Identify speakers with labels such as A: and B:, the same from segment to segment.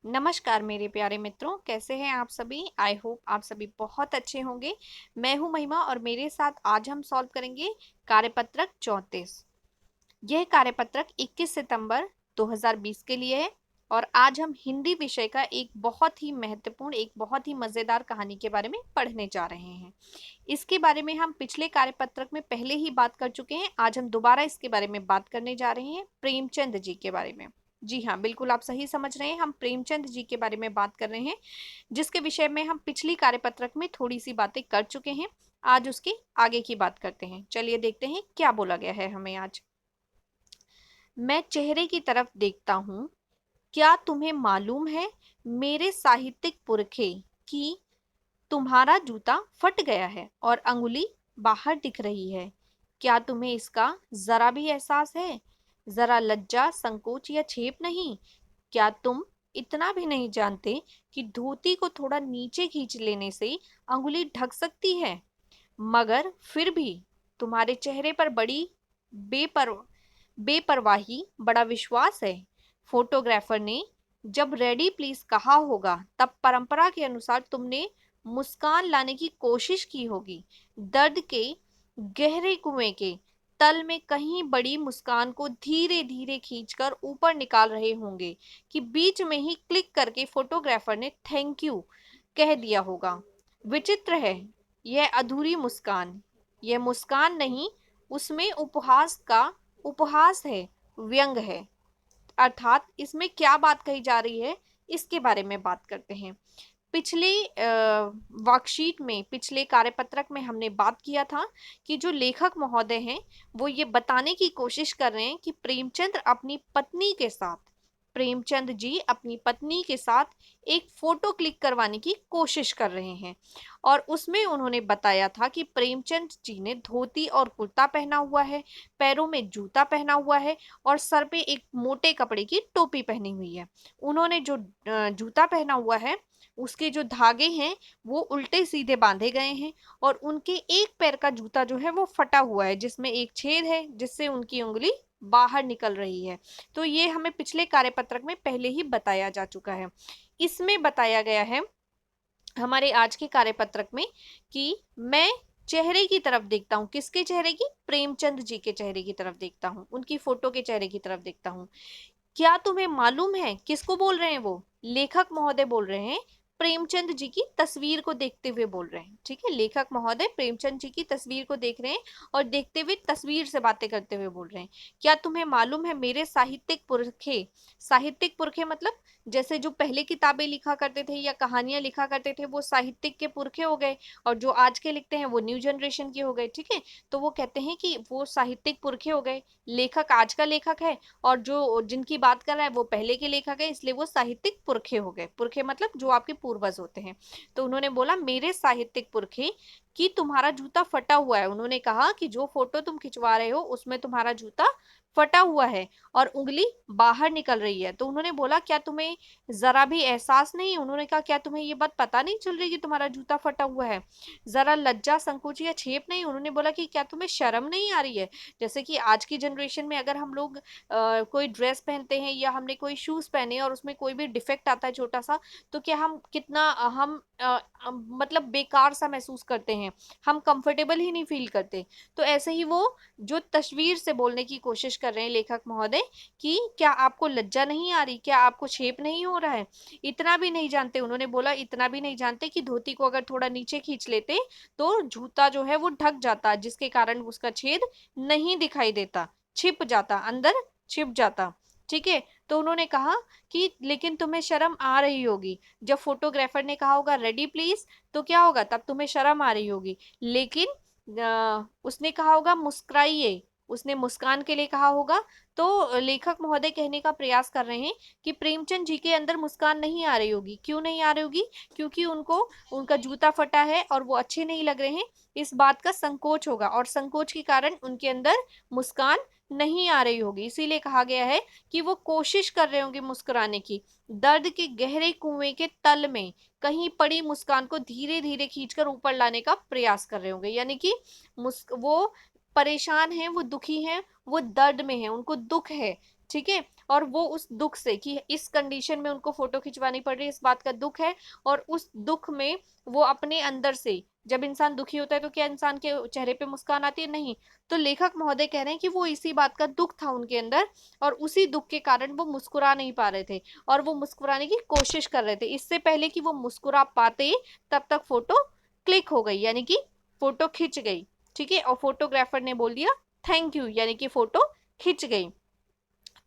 A: नमस्कार मेरे प्यारे मित्रों, कैसे हैं आप सभी। आई होप आप सभी बहुत अच्छे होंगे। मैं हूं महिमा और मेरे साथ आज हम सॉल्व करेंगे कार्यपत्रक 34। यह कार्यपत्रक 21 सितंबर 2020 के लिए है और आज हम हिंदी विषय का एक बहुत ही महत्वपूर्ण, एक बहुत ही मजेदार कहानी के बारे में पढ़ने जा रहे हैं। इसके बारे में हम पिछले कार्यपत्रक में पहले ही बात कर चुके हैं। आज हम दोबारा इसके बारे में बात करने जा रहे हैं, प्रेमचंद जी के बारे में। जी हाँ, बिल्कुल आप सही समझ रहे हैं, हम प्रेमचंद जी के बारे में बात कर रहे हैं, जिसके विषय में हम पिछली कार्यपत्रक में थोड़ी सी बातें कर चुके हैं। आज उसके आगे की बात करते हैं। चलिए देखते हैं क्या बोला गया है हमें आज। मैं चेहरे की तरफ देखता हूँ, क्या तुम्हें मालूम है मेरे साहित्यिक पुरखे कि तुम्हारा जूता फट गया है और अंगुली बाहर दिख रही है। क्या तुम्हें इसका जरा भी एहसास है? जरा लज्जा, संकोच या छेप नहीं? क्या तुम इतना भी नहीं जानते कि धोती को थोड़ा नीचे खींच लेने से अंगुली ढक सकती है? मगर फिर भी तुम्हारे चेहरे पर बड़ी बेपर बेपरवाही, बड़ा विश्वास है। फोटोग्राफर ने जब रेडी प्लीज कहा होगा, तब परंपरा के अनुसार तुमने मुस्कान लाने की कोशिश की होगी। दर्द के गहरे कुएं के तल में कहीं बड़ी मुस्कान को धीरे धीरे खींचकर ऊपर निकाल रहे होंगे कि बीच में ही क्लिक करके फोटोग्राफर ने थैंक यू कह दिया होगा। विचित्र है यह अधूरी मुस्कान। यह मुस्कान नहीं, उसमें उपहास है, व्यंग है। अर्थात इसमें क्या बात कही जा रही है, इसके बारे में बात करते हैं। पिछले वर्कशीट में, पिछले कार्यपत्रक में हमने बात किया था कि जो लेखक महोदय हैं वो ये बताने की कोशिश कर रहे हैं कि प्रेमचंद जी अपनी पत्नी के साथ एक फोटो क्लिक करवाने की कोशिश कर रहे हैं। और उसमें उन्होंने बताया था कि प्रेमचंद जी ने धोती और कुर्ता पहना हुआ है, पैरों में जूता पहना हुआ है और सर पे एक मोटे कपड़े की टोपी पहनी हुई है। उन्होंने जो जूता पहना हुआ है उसके जो धागे हैं वो उल्टे सीधे बांधे गए हैं और उनके एक पैर का जूता जो है वो फटा हुआ है, जिसमें एक छेद है जिससे उनकी उंगली बाहर निकल रही है। तो ये हमें पिछले कार्यपत्रक में पहले ही बताया जा चुका है। इसमें बताया गया है हमारे आज के कार्यपत्रक में कि मैं चेहरे की तरफ देखता हूँ। किसके चेहरे की? प्रेमचंद जी के चेहरे की तरफ देखता हूँ, उनकी फोटो के चेहरे की तरफ देखता हूँ। क्या तुम्हें मालूम है? किसको बोल रहे हैं वो? लेखक महोदय बोल रहे हैं, प्रेमचंद जी की तस्वीर को देखते हुए बोल रहे हैं। ठीक है, लेखक महोदय प्रेमचंद जी की तस्वीर को देख रहे हैं और देखते हुए तस्वीर से बातें करते हुए बोल रहे हैं। क्या तुम्हें मालूम है मेरे साहित्यिक पुरखे मतलब जैसे जो पहले किताबें लिखा करते थे या कहानियां लिखा करते थे वो साहित्यिक के पुरखे हो गए, और जो आज के लिखते हैं वो न्यू जनरेशन के हो गए। ठीक है, तो वो कहते हैं कि वो साहित्यिक पुरखे हो गए। लेखक आज का लेखक है और जो जिनकी बात कर रहा है वो पहले के लेखक है, इसलिए वो साहित्यिक पुरखे हो गए। पुरखे मतलब जो आपके पूर्वज होते हैं। तो उन्होंने बोला मेरे साहित्यिक पुरखे कि तुम्हारा जूता फटा हुआ है। उन्होंने कहा कि जो फोटो तुम खिंचवा रहे हो उसमें तुम्हारा जूता फटा हुआ है और उंगली बाहर निकल रही है। तो उन्होंने बोला क्या तुम्हें जरा भी एहसास नहीं? उन्होंने कहा क्या तुम्हें ये बात पता नहीं चल रही कि तुम्हारा जूता फटा हुआ है? जरा लज्जा, संकोच या छेप नहीं? उन्होंने बोला कि क्या तुम्हें शर्म नहीं आ रही है? जैसे कि आज की जनरेशन में अगर हम लोग कोई ड्रेस पहनते हैं या हमने कोई शूज पहने और उसमें कोई भी डिफेक्ट आता है छोटा सा, तो क्या हम कितना मतलब बेकार सा महसूस करते हैं, हम कंफर्टेबल ही नहीं फील करते। तो ऐसे ही वो जो तस्वीर से बोलने की कोशिश कर रहे हैं लेखक महोदय कि क्या आपको लज्जा नहीं आ रही, क्या आपको शेप नहीं हो रहा है? इतना भी नहीं जानते? उन्होंने बोला इतना भी नहीं जानते कि धोती को अगर थोड़ा नीचे खींच लेते तो जूता जो है वो ढक जाता, जिसके कारण उसका छेद नहीं दिखाई देता, छिप जाता, अंदर छिप जाता। ठीक है, तो उन्होंने कहा कि लेकिन तुम्हें शर्म आ रही होगी। जब फोटोग्राफर ने कहा होगा रेडी प्लीज, तो क्या होगा? तब तुम्हें शर्म आ रही होगी। लेकिन उसने कहा होगा मुस्कुराइए, उसने मुस्कान के लिए कहा होगा। तो लेखक महोदय कहने का प्रयास कर रहे हैं कि प्रेमचंद जी के अंदर मुस्कान नहीं आ रही होगी। क्यों नहीं आ रही होगी? क्योंकि उनको उनका जूता फटा है और वो अच्छे नहीं लग रहे हैं, इस बात का संकोच होगा और संकोच के कारण उनके अंदर मुस्कान नहीं आ रही होगी। इसीलिए कहा गया है कि वो कोशिश कर रहे होंगे मुस्कुराने की। दर्द के गहरे कुएं के तल में कहीं पड़ी मुस्कान को धीरे धीरे खींचकर ऊपर लाने का प्रयास कर रहे होंगे, यानी कि वो परेशान हैं, वो दुखी हैं, वो दर्द में हैं, उनको दुख है। ठीक है, और वो उस दुख से कि इस कंडीशन में उनको फोटो खिंचवानी पड़ रही है, इस बात का दुख है, और उस दुख में वो अपने अंदर से, जब इंसान दुखी होता है तो क्या इंसान के चेहरे पे मुस्कान आती है? नहीं। तो लेखक महोदय कह रहे हैं कि वो इसी बात का दुख था उनके अंदर, और उसी दुख के कारण वो मुस्कुरा नहीं पा रहे थे, और वो मुस्कुराने की कोशिश कर रहे थे। इससे पहले कि वो मुस्कुरा पाते तब तक फोटो क्लिक हो गई, यानी कि फोटो खिंच गई। ठीक है, और फोटोग्राफर ने बोल दिया थैंक यू, यानी कि फोटो खिंच गई।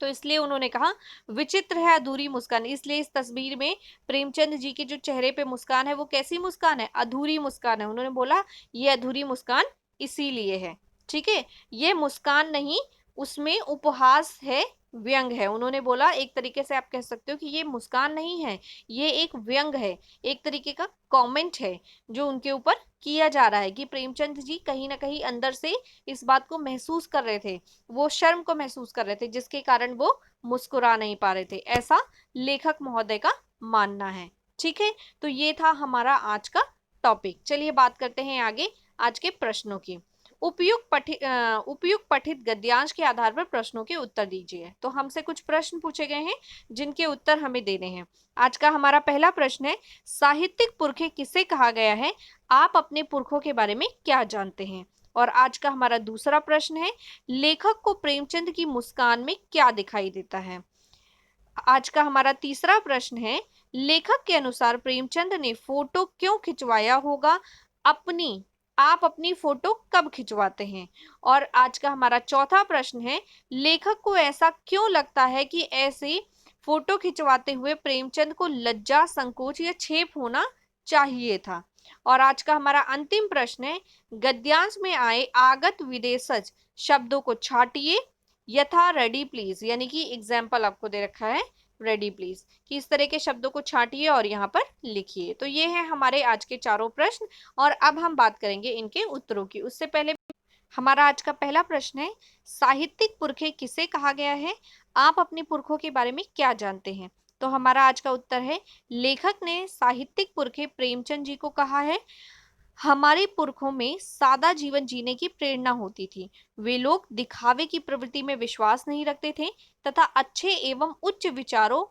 A: तो इसलिए उन्होंने कहा विचित्र है अधूरी मुस्कान। इसलिए इस तस्वीर में प्रेमचंद जी के जो चेहरे पे मुस्कान है वो कैसी मुस्कान है? अधूरी मुस्कान है। उन्होंने बोला ये अधूरी मुस्कान इसीलिए है। ठीक है, ये मुस्कान नहीं, उसमें उपहास है, व्यंग है। उन्होंने बोला एक तरीके से आप कह सकते हो कि ये मुस्कान नहीं है, ये एक व्यंग है, एक तरीके का कमेंट है जो उनके ऊपर किया जा रहा है कि प्रेमचंद जी कहीं ना कहीं अंदर से इस बात को महसूस कर रहे थे, वो शर्म को महसूस कर रहे थे, जिसके कारण वो मुस्कुरा नहीं पा रहे थे, ऐसा लेखक महोदय का मानना है। ठीक है, तो ये था हमारा आज का टॉपिक। चलिए बात करते हैं आगे आज के प्रश्नों की। उपयुक्त पठित गद्यांश के आधार पर प्रश्नों के उत्तर दीजिए। तो हमसे कुछ प्रश्न पूछे गए हैं जिनके उत्तर हमें देने हैं। आज का हमारा पहला प्रश्न है, साहित्यिक पुरखे किसे कहा गया है? आप अपने पुरखों के बारे में क्या जानते हैं? और आज का हमारा दूसरा प्रश्न है, लेखक को प्रेमचंद की मुस्कान में क्या दिखाई देता है? आज का हमारा तीसरा प्रश्न है, लेखक के अनुसार प्रेमचंद ने फोटो क्यों खिंचवाया होगा? आप अपनी फोटो कब खिंचवाते हैं? और आज का हमारा चौथा प्रश्न है, लेखक को ऐसा क्यों लगता है कि ऐसे फोटो खिंचवाते हुए प्रेमचंद को लज्जा, संकोच या छेप होना चाहिए था? और आज का हमारा अंतिम प्रश्न है, गद्यांश में आए आगत विदेशज शब्दों को छांटिए, यथा रेडी प्लीज, यानी कि एग्जाम्पल आपको दे रखा है रेडी प्लीज, कि इस तरह के शब्दों को छांटिए और यहाँ पर लिखिए। तो ये है हमारे आज के चारों प्रश्न, और अब हम बात करेंगे इनके उत्तरों की। उससे पहले हमारा आज का पहला प्रश्न है, साहित्यिक पुरखे किसे कहा गया है? आप अपने पुरखों के बारे में क्या जानते हैं? तो हमारा आज का उत्तर है, लेखक ने साहित्यिक पुरखे प्रेमचंद जी को कहा है। हमारे पुरखों में सादा जीवन जीने की प्रेरणा होती थी। वे लोग दिखावे की प्रवृत्ति में विश्वास नहीं रखते थे तथा अच्छे एवं उच्च विचारों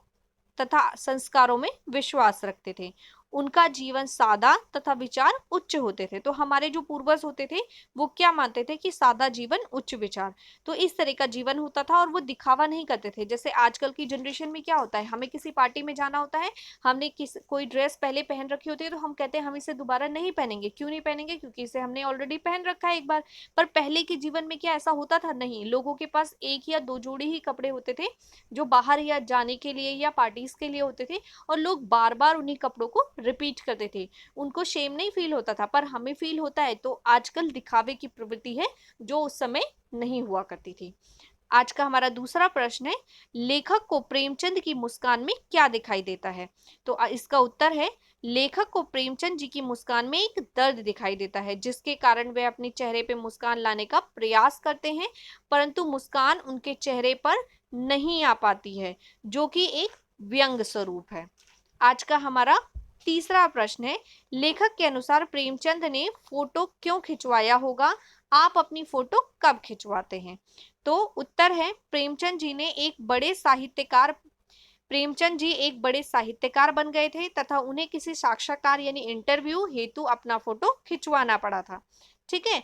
A: तथा संस्कारों में विश्वास रखते थे। उनका जीवन सादा तथा विचार उच्च होते थे। तो हमारे जो पूर्वज होते थे वो क्या मानते थे कि सादा जीवन उच्च विचार, तो इस तरह का जीवन होता था, और वो दिखावा नहीं करते थे। जैसे आजकल की जनरेशन में क्या होता है, हमें किसी पार्टी में जाना होता है, हमने कोई ड्रेस पहले पहन रखी होती है तो हम कहते हैं हम इसे दोबारा नहीं पहनेंगे। क्यों नहीं पहनेंगे? क्योंकि इसे हमने ऑलरेडी पहन रखा है एक बार। पर पहले के जीवन में क्या ऐसा होता था? नहीं, लोगों के पास एक या दो जोड़ी ही कपड़े होते थे जो बाहर या जाने के लिए या पार्टीज के लिए होते थे, और लोग बार बार उन्हीं कपड़ों को रिपीट करते थे। उनको शेम नहीं फील होता था, पर हमें फील होता है। तो आजकल दिखावे की प्रवृत्ति है जो उस समय नहीं हुआ करती थी। आज का हमारा दूसरा प्रश्न है, लेखक को प्रेमचंद की मुस्कान में क्या दिखाई देता है? तो इसका उत्तर है, लेखक को प्रेमचंद जी की मुस्कान में एक दर्द दिखाई देता है, जिसके कारण वे अपने चेहरे पे मुस्कान लाने का प्रयास करते हैं, परंतु मुस्कान उनके चेहरे पर नहीं आ पाती है, जो कि एक व्यंग स्वरूप है। आज का हमारा तीसरा प्रश्न है, लेखक के अनुसार प्रेमचंद ने फोटो क्यों खिंचवाया होगा? आप अपनी फोटो कब खिंचवाते हैं? तो उत्तर है, प्रेमचंद जी एक बड़े साहित्यकार बन गए थे तथा उन्हें किसी साक्षात्कार यानी इंटरव्यू हेतु अपना फोटो खिंचवाना पड़ा था। ठीक है,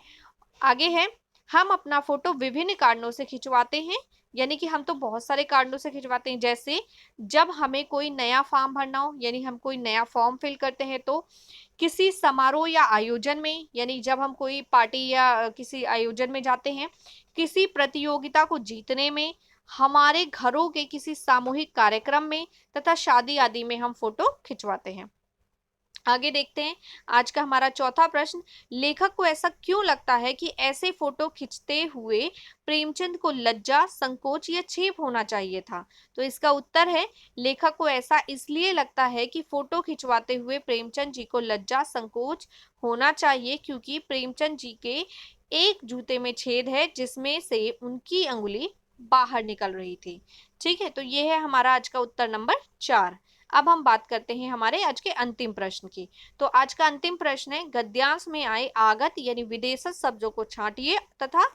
A: आगे है, हम अपना फोटो विभिन्न कारणों से खिंचवाते हैं, यानी कि हम तो बहुत सारे कारणों से खिंचवाते हैं। जैसे जब हमें कोई नया फॉर्म भरना हो, यानी हम कोई नया फॉर्म फिल करते हैं, तो किसी समारोह या आयोजन में, यानी जब हम कोई पार्टी या किसी आयोजन में जाते हैं, किसी प्रतियोगिता को जीतने में, हमारे घरों के किसी सामूहिक कार्यक्रम में, तथा शादी आदि में हम फोटो खिंचवाते हैं। आगे देखते हैं आज का हमारा चौथा प्रश्न, लेखक को ऐसा क्यों लगता है कि ऐसे फोटो खींचते हुए प्रेमचंद को लज्जा, संकोच या छेप होना चाहिए था? तो इसका उत्तर है, लेखक को ऐसा इसलिए लगता है कि फोटो खिंचवाते हुए प्रेमचंद जी को लज्जा, संकोच होना चाहिए, क्योंकि प्रेमचंद जी के एक जूते में छेद है जिसमें से उनकी अंगुली बाहर निकल रही थी। ठीक है, तो ये है हमारा आज का उत्तर नंबर 4। अब हम बात करते हैं हमारे आज के अंतिम प्रश्न की। तो आज का अंतिम प्रश्न है, गद्यांश में आए आगत यानी विदेशज शब्दों को छांटिए तथा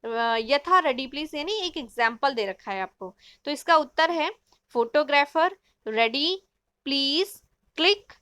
A: यथा रेडी प्लीज, यानी एक एग्जाम्पल दे रखा है आपको। तो इसका उत्तर है photographer, ready, please, click,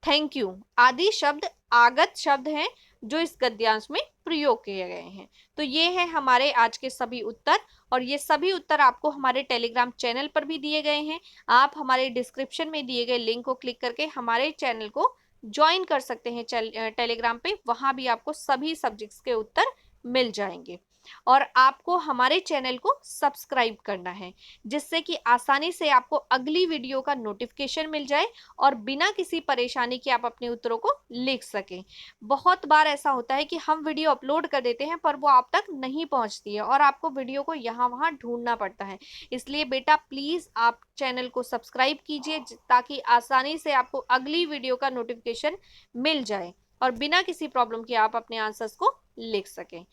A: thank you आदि शब्द आगत शब्द हैं जो इस गद्यांश में प्रयोग किए गए हैं। तो ये है हमारे आज के सभी उत्तर, और ये सभी उत्तर आपको हमारे टेलीग्राम चैनल पर भी दिए गए हैं। आप हमारे डिस्क्रिप्शन में दिए गए लिंक को क्लिक करके हमारे चैनल को ज्वाइन कर सकते हैं टेलीग्राम पे, वहां भी आपको सभी सब्जेक्ट्स के उत्तर मिल जाएंगे। और आपको हमारे चैनल को सब्सक्राइब करना है, जिससे कि आसानी से आपको अगली वीडियो का नोटिफिकेशन मिल जाए और बिना किसी परेशानी के आप अपने उत्तरों को लिख सकें। बहुत बार ऐसा होता है कि हम वीडियो अपलोड कर देते हैं पर वो आप तक नहीं पहुंचती है और आपको वीडियो को यहाँ वहाँ ढूंढना पड़ता है। इसलिए बेटा प्लीज आप चैनल को सब्सक्राइब कीजिए ताकि आसानी से आपको अगली वीडियो का नोटिफिकेशन मिल जाए और बिना किसी प्रॉब्लम के आप अपने आंसर्स को लिख सकें।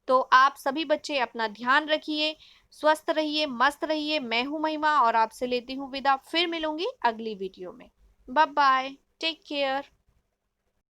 A: तो आप सभी बच्चे अपना ध्यान रखिए, स्वस्थ रहिए, मस्त रहिए। मैं हूं महिमा और आपसे लेती हूँ विदा, फिर मिलूंगी अगली वीडियो में। Bye bye, take care.